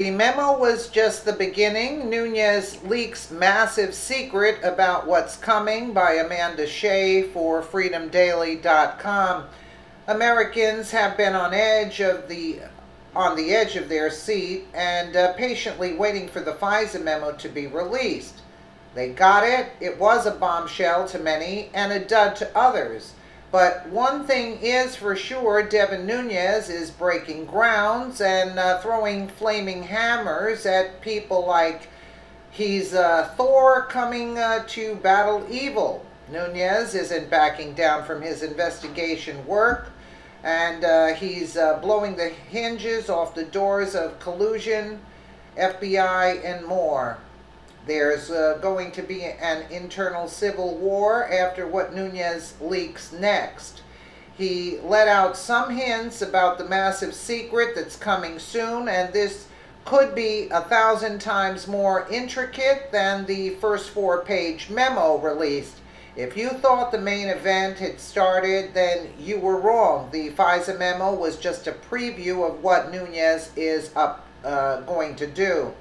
The memo was just the beginning. Nunes leaks massive secret about what's coming by Amanda Shea for freedomdaily.com. Americans have been on the edge of their seat and patiently waiting for the FISA memo to be released. They got it. It was a bombshell to many and a dud to others. But one thing is for sure, Devin Nunes is breaking grounds and throwing flaming hammers at people like he's Thor coming to battle evil. Nunes isn't backing down from his investigation work, and he's blowing the hinges off the doors of collusion, FBI, and more. There's going to be an internal civil war after what Nunes leaks next. He let out some hints about the massive secret that's coming soon, and this could be 1,000 times more intricate than the first 4-page memo released. If you thought the main event had started, then you were wrong. The FISA memo was just a preview of what Nunes is going to do.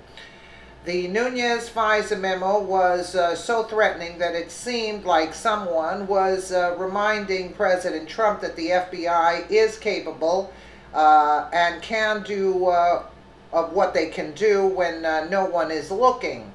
The Nunes FISA memo was so threatening that it seemed like someone was reminding President Trump that the FBI is capable and can do of what they can do when no one is looking.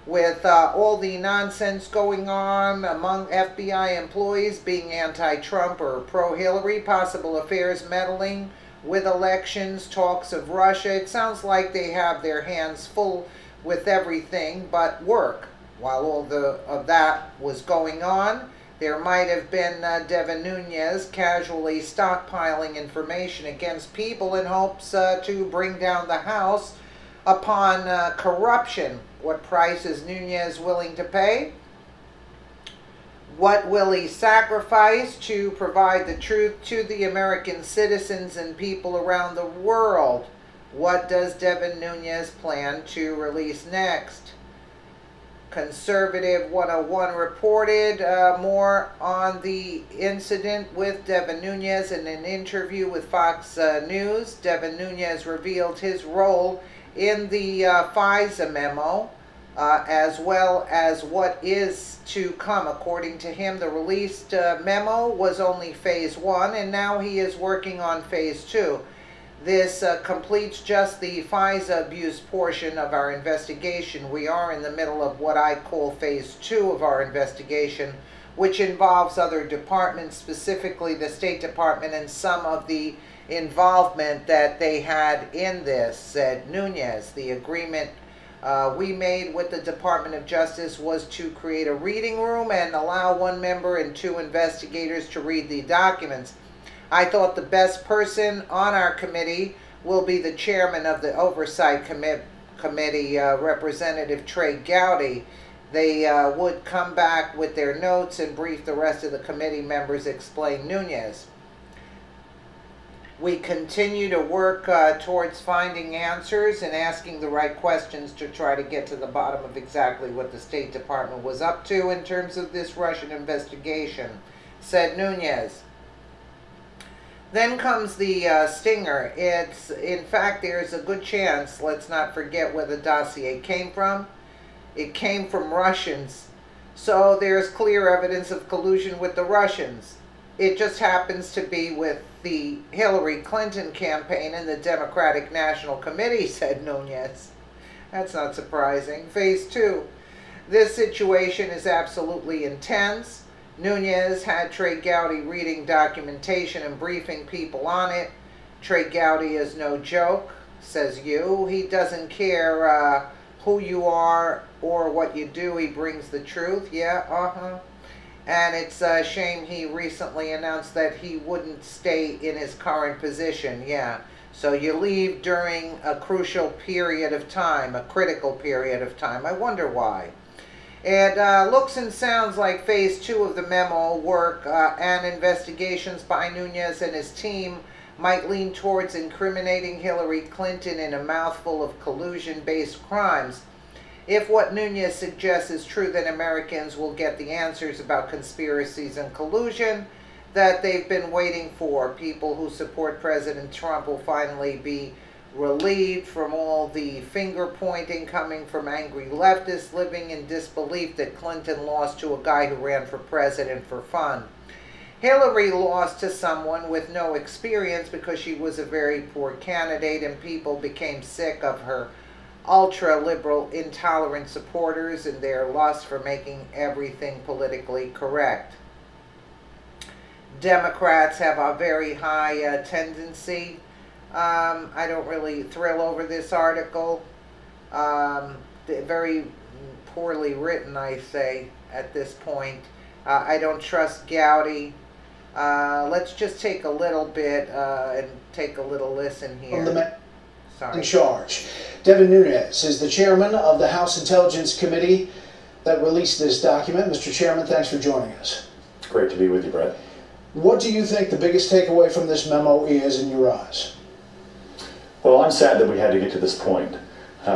With all the nonsense going on among FBI employees being anti-Trump or pro-Hillary, possible affairs meddling with elections, talks of Russia, it sounds like they have their hands full with everything but work. While all of that was going on, there might have been Devin Nunes casually stockpiling information against people in hopes to bring down the House upon corruption. What price is Nunes willing to pay? What will he sacrifice to provide the truth to the American citizens and people around the world? What does Devin Nunes plan to release next? Conservative 101 reported more on the incident with Devin Nunes in an interview with Fox News. Devin Nunes revealed his role in the FISA memo, as well as what is to come. According to him, the released memo was only phase 1, and now he is working on phase 2. This completes just the FISA abuse portion of our investigation. We are in the middle of what I call phase 2 of our investigation, which involves other departments, specifically the State Department, and some of the involvement that they had in this, said Nunes. The agreement we made with the Department of Justice was to create a reading room and allow 1 member and 2 investigators to read the documents. I thought the best person on our committee will be the chairman of the Oversight Committee, Representative Trey Gowdy. They would come back with their notes and brief the rest of the committee members, explained Nunes. We continue to work towards finding answers and asking the right questions to try to get to the bottom of exactly what the State Department was up to in terms of this Russian investigation, said Nunes. Then comes the stinger. In fact, there's a good chance, let's not forget where the dossier came from. It came from Russians. So there's clear evidence of collusion with the Russians. It just happens to be with the Hillary Clinton campaign and the Democratic National Committee, said Nunes. That's not surprising. Phase 2. This situation is absolutely intense. Nunes had Trey Gowdy reading documentation and briefing people on it. Trey Gowdy is no joke, says you. He doesn't care who you are or what you do. He brings the truth. Yeah, And it's a shame he recently announced that he wouldn't stay in his current position. Yeah. So you leave during a crucial period of time, a critical period of time. I wonder why. It looks and sounds like phase 2 of the memo work and investigations by Nunes and his team might lean towards incriminating Hillary Clinton in a mouthful of collusion-based crimes. If what Nunes suggests is true, then Americans will get the answers about conspiracies and collusion that they've been waiting for. People who support President Trump will finally be relieved from all the finger pointing coming from angry leftists living in disbelief that Clinton lost to a guy who ran for president for fun. Hillary lost to someone with no experience because she was a very poor candidate, and people became sick of her ultra-liberal, intolerant supporters and their lust for making everything politically correct. Democrats have a very high tendency. I don't really thrill over this article. Very poorly written, I say, at this point. I don't trust Gowdy. Let's just take a little bit and take a little listen here. In charge. Devin Nunes is the chairman of the House Intelligence Committee that released this document. Mr. Chairman, thanks for joining us. Great to be with you, Brett. What do you think the biggest takeaway from this memo is in your eyes? Well, I'm sad that we had to get to this point.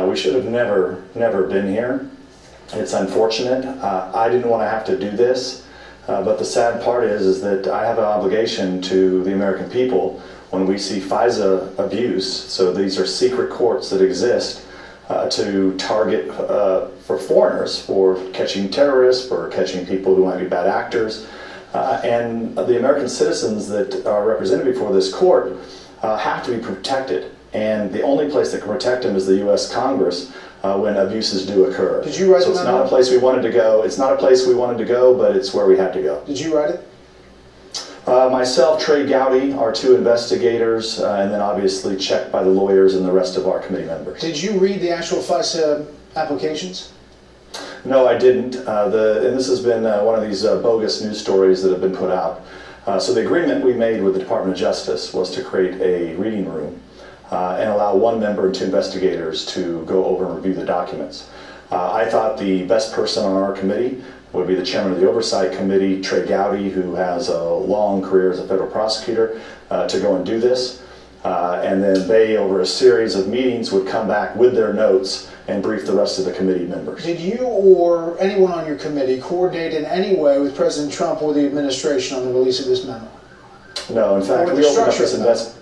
We should have never been here. It's unfortunate. I didn't want to have to do this, but the sad part is that I have an obligation to the American people when we see FISA abuse. So these are secret courts that exist to target for foreigners, for catching terrorists, for catching people who might be bad actors. And the American citizens that are represented before this court have to be protected. And the only place that can protect them is the U.S. Congress when abuses do occur. Did you write so the it's memo? not a place we wanted to go. It's not a place we wanted to go, but it's where we had to go. Did you write it? Myself, Trey Gowdy, our two investigators, and then obviously checked by the lawyers and the rest of our committee members. Did you read the actual FISA applications? No, I didn't. And this has been one of these bogus news stories that have been put out. So the agreement we made with the Department of Justice was to create a reading room and allow one member and two investigators to go over and review the documents. I thought the best person on our committee would be the chairman of the Oversight Committee, Trey Gowdy, who has a long career as a federal prosecutor, to go and do this. And then they, over a series of meetings, would come back with their notes and brief the rest of the committee members. Did you or anyone on your committee coordinate in any way with President Trump or the administration on the release of this memo? No, in fact, we opened up this investigation.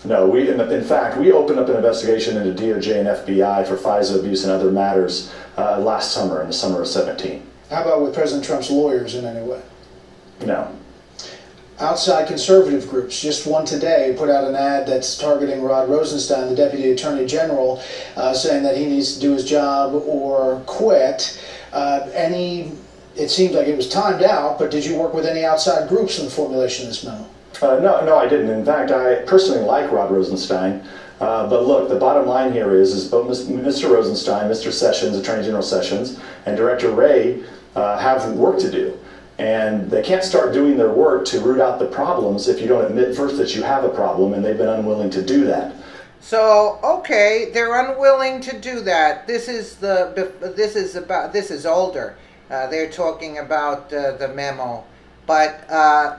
No, in fact, we opened up an investigation into DOJ and FBI for FISA abuse and other matters last summer, in the summer of 17. How about with President Trump's lawyers in any way? No. Outside conservative groups, just one today, put out an ad that's targeting Rod Rosenstein, the Deputy Attorney General, saying that he needs to do his job or quit. It seemed like it was timed out, but did you work with any outside groups in the formulation of this memo? No, I didn't. In fact, I personally like Rod Rosenstein. But look, the bottom line here is both Mr. Rosenstein, Mr. Sessions, Attorney General Sessions, and Director Wray have work to do. And they can't start doing their work to root out the problems if you don't admit first that you have a problem, and they've been unwilling to do that. So, okay, they're unwilling to do that. This is older. They're talking about the memo. But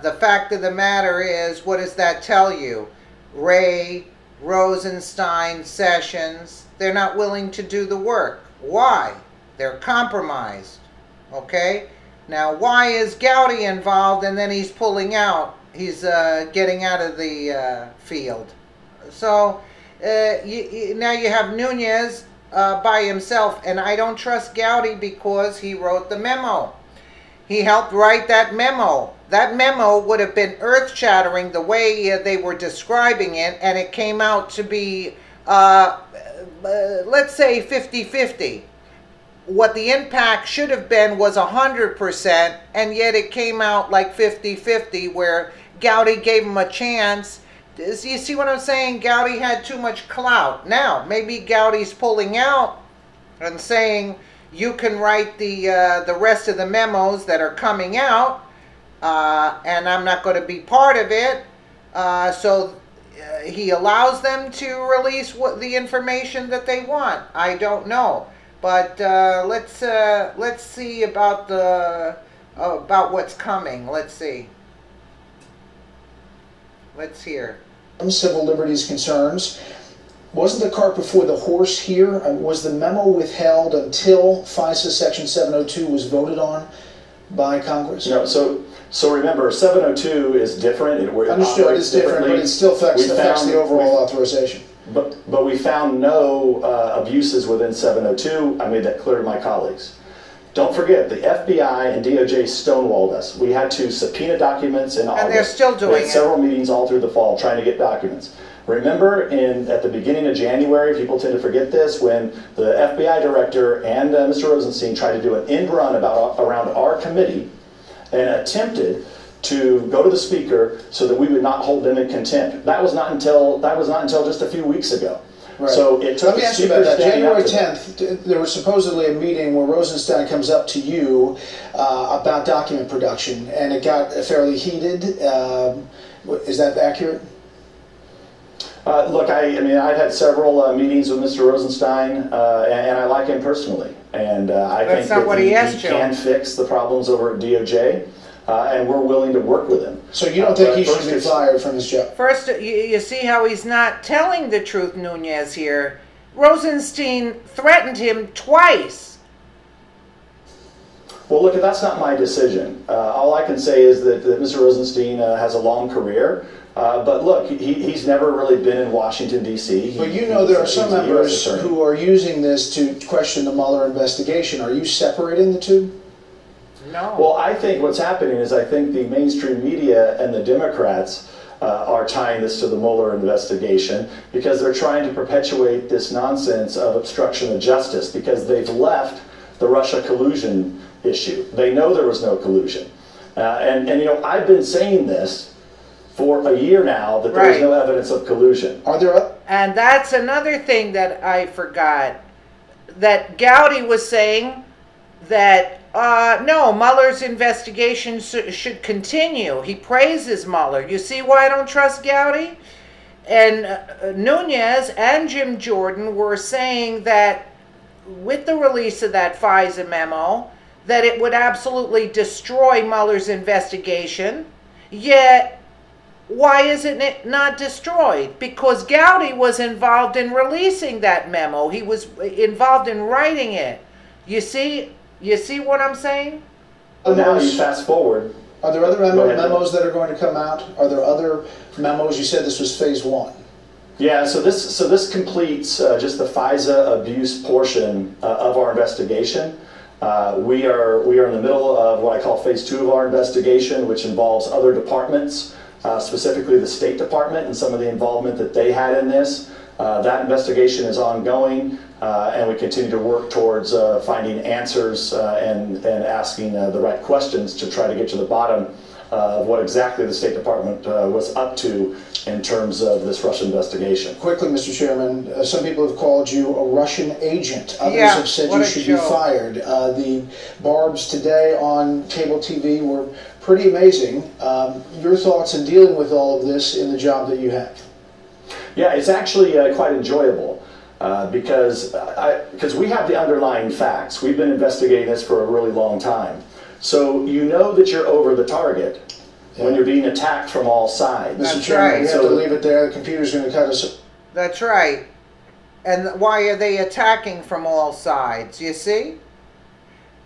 the fact of the matter is, what does that tell you? Wray, Rosenstein, Sessions, they're not willing to do the work. Why? They're compromised. Okay? Now, why is Gowdy involved and then he's pulling out? He's getting out of the field. So, now you have Nunes by himself, and I don't trust Gowdy because he wrote the memo. He helped write that memo. That memo would have been earth-shattering the way they were describing it, and it came out to be, let's say, 50-50. What the impact should have been was 100%, and yet it came out like 50-50, where Gowdy gave him a chance. You see what I'm saying? Gowdy had too much clout. Now, maybe Gowdy's pulling out and saying, you can write the rest of the memos that are coming out, and I'm not going to be part of it. So he allows them to release the information that they want. I don't know, but let's see about what's coming. Let's see. Let's hear. Civil liberties concerns. Wasn't the cart before the horse here? Was the memo withheld until FISA Section 702 was voted on by Congress? No, so remember, 702 is different. Understood, it's different, but it still affects the overall authorization. But we found no abuses within 702. I made that clear to my colleagues. Don't forget, the FBI and DOJ stonewalled us. We had to subpoena documents in August. And they're still doing it. We had several meetings all through the fall trying to get documents. Remember, at the beginning of January, people tend to forget this, when the FBI director and Mr. Rosenstein tried to do an end run around our committee and attempted to go to the speaker so that we would not hold them in contempt. That was not until just a few weeks ago. Right. So it took. Let me ask you about that. January 10th, there was supposedly a meeting where Rosenstein comes up to you about document production, and it got fairly heated. Is that accurate? Look, I mean, I've had several meetings with Mr. Rosenstein, and I like him personally, and I think that he can fix the problems over at DOJ. And we're willing to work with him. So you don't think he should be fired from his job? First, you see how he's not telling the truth, Nunes, here. Rosenstein threatened him twice. Well, look, that's not my decision. All I can say is that Mr. Rosenstein has a long career. But look, he's never really been in Washington, D.C. But you know there are some members who are using this to question the Mueller investigation. Are you separating the two? No. Well, I think what's happening is I think the mainstream media and the Democrats are tying this to the Mueller investigation because they're trying to perpetuate this nonsense of obstruction of justice because they've left the Russia collusion issue. They know there was no collusion. And you know, I've been saying this for a year now that there's no evidence of collusion. Are there? And that's another thing that I forgot. That Gowdy was saying that no, Mueller's investigation should continue. He praises Mueller. You see why I don't trust Gowdy? And Nunes and Jim Jordan were saying that with the release of that FISA memo, that it would absolutely destroy Mueller's investigation. Yet, why isn't it not destroyed? Because Gowdy was involved in releasing that memo. He was involved in writing it. You see what I'm saying? Now you fast forward. Are there other memos that are going to come out? Are there other memos? You said this was phase one. Yeah, so this completes just the FISA abuse portion of our investigation. We are in the middle of what I call phase two of our investigation, which involves other departments, specifically the State Department and some of the involvement that they had in this. That investigation is ongoing, and we continue to work towards finding answers and asking the right questions to try to get to the bottom of what exactly the State Department was up to in terms of this Russian investigation. Quickly, Mr. Chairman, some people have called you a Russian agent. Others have said you should be fired. The barbs today on cable TV were pretty amazing. Your thoughts in dealing with all of this in the job that you have? Yeah, it's actually quite enjoyable because we have the underlying facts. We've been investigating this for a really long time. So you know that you're over the target when you're being attacked from all sides. Mr. Chairman, we have to leave it there. The computer's going to cut us. That's right. And why are they attacking from all sides? You see?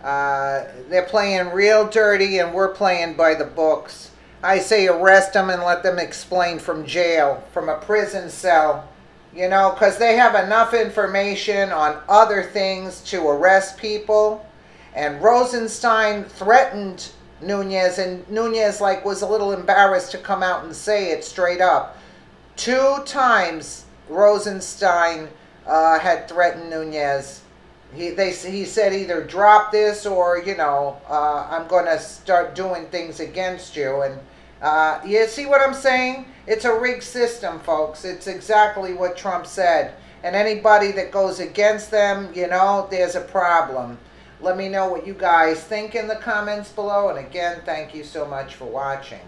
They're playing real dirty and we're playing by the books. I say arrest them and let them explain from jail, from a prison cell. You know, because they have enough information on other things to arrest people. And Rosenstein threatened Nunes, and Nunes was a little embarrassed to come out and say it straight up. 2 times Rosenstein had threatened Nunes. He said either drop this or, you know, I'm going to start doing things against you. And you see what I'm saying? It's a rigged system, folks. It's exactly what Trump said. And anybody that goes against them, you know, there's a problem. Let me know what you guys think in the comments below. And again, thank you so much for watching.